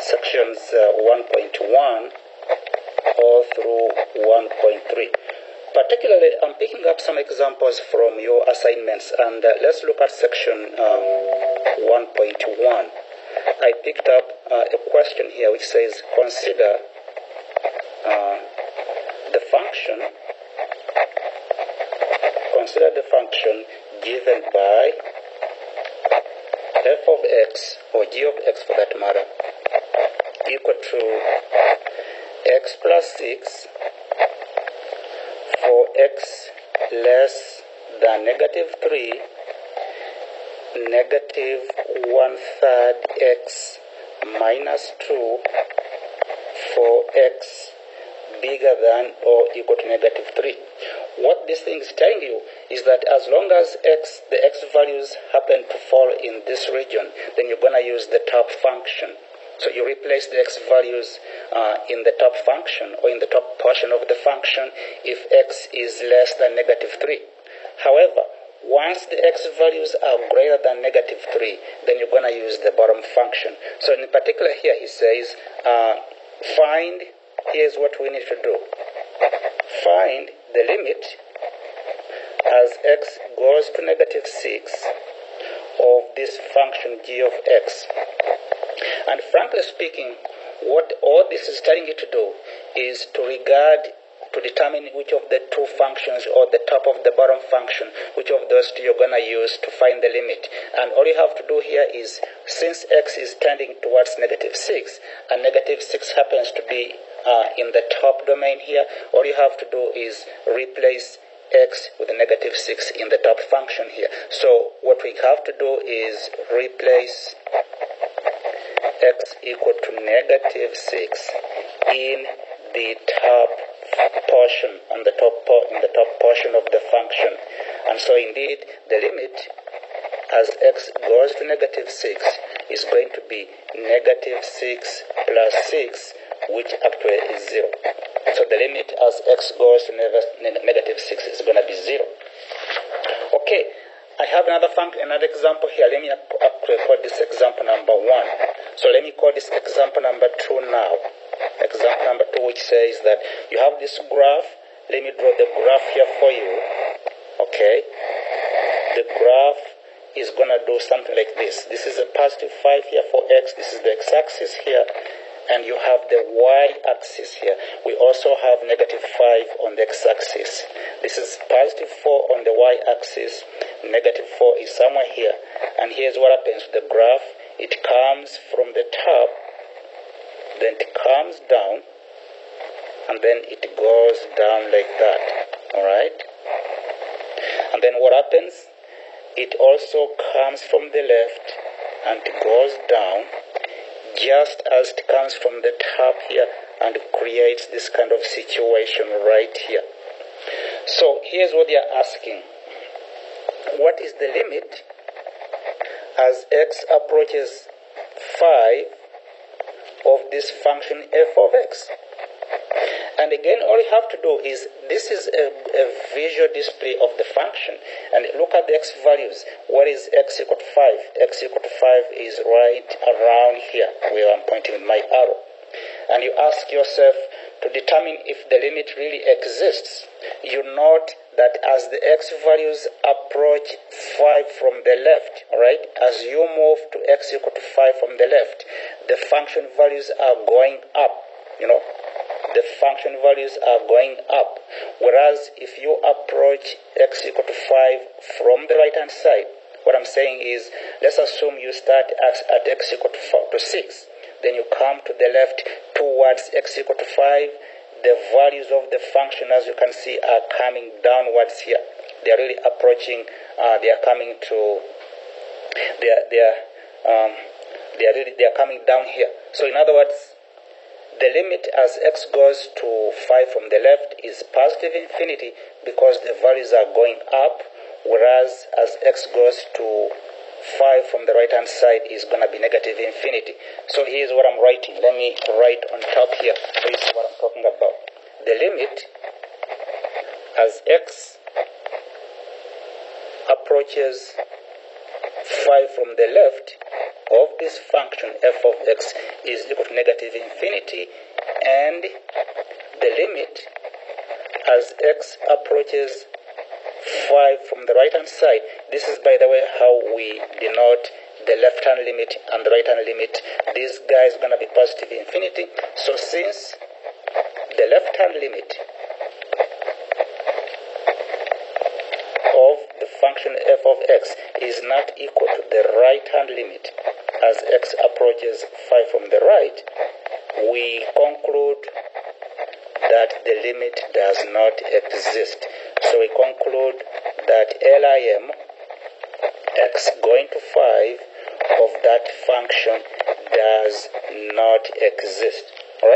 sections 1.1 all through 1.3. Particularly, I'm picking up some examples from your assignments, and let's look at section 1.1. I picked up a question here which says, consider the function given by f of x, or g of x for that matter, equal to x plus 6 for x less than negative 3, negative 1/3 x minus 2 for x bigger than or equal to negative 3. What this thing is telling you is that as long as the x values happen to fall in this region, then you're going to use the top function. So you replace the x values in the top function, or in the top portion of the function, if x is less than negative 3. However, once the x values are greater than negative 3, then you're going to use the bottom function. So in particular here, he says, here's what we need to do. Find the limit as x goes to negative 6 of this function g of x. And frankly speaking, what all this is telling you to do is to determine which of the two functions, or the top of the bottom function, which of those two you're going to use to find the limit. And all you have to do here is, since x is tending towards negative 6, and negative 6 happens to be in the top domain here, all you have to do is replace x with a negative 6 in the top function here. So what we have to do is replace x equal to negative 6 in the top portion, in the top portion of the function. And so indeed, the limit as x goes to negative 6 is going to be negative 6 plus 6, which actually is 0. So the limit as x goes to negative 6 is going to be 0. Okay, I have another example here. Let me actually call this example number 1. So let me call this example number 2 now. Example number 2, which says that you have this graph. Let me draw the graph here for you. Okay, the graph is going to do something like this. This is a positive 5 here for x. This is the x-axis here. And you have the y-axis here. We also have negative 5 on the x-axis. This is positive 4 on the y-axis. Negative 4 is somewhere here. And here's what happens to the graph. It comes from the top, then it comes down, and then it goes down like that. All right? And then what happens? It also comes from the left and it goes down, just as it comes from the top here, and creates this kind of situation right here. So here's what they are asking. What is the limit as x approaches 5 of this function f of x? And again, all you have to do is, this is a visual display of the function. And look at the x values. What is x equal to 5? X equal to 5 is right around here, where I'm pointing with my arrow. And you ask yourself, to determine if the limit really exists, you note that as the x values approach 5 from the left, right, as you move to x equal to 5 from the left, the function values are going up, the function values are going up. Whereas if you approach x equal to 5 from the right hand side, what I'm saying is, let's assume you start at x equal to 6. Then you come to the left towards x equal to 5. The values of the function, as you can see, are coming downwards here. They are really approaching. They are coming to. They are coming down here. So in other words, the limit as x goes to 5 from the left is positive infinity, because the values are going up, whereas as x goes to 5 from the right hand side is going to be negative infinity. So here's what I'm writing. Let me write on top here so you see what I'm talking about. The limit as x approaches 5 from the left of this function f of x is equal to negative infinity, and the limit as x approaches 5 from the right hand side. This is, by the way, how we denote the left hand limit and the right hand limit. This guy is going to be positive infinity. So since the left hand limit of the function f of x is not equal to the right hand limit as x approaches 5 from the right, we conclude that the limit does not exist. So we conclude that LIM x going to 5 of that function does not exist.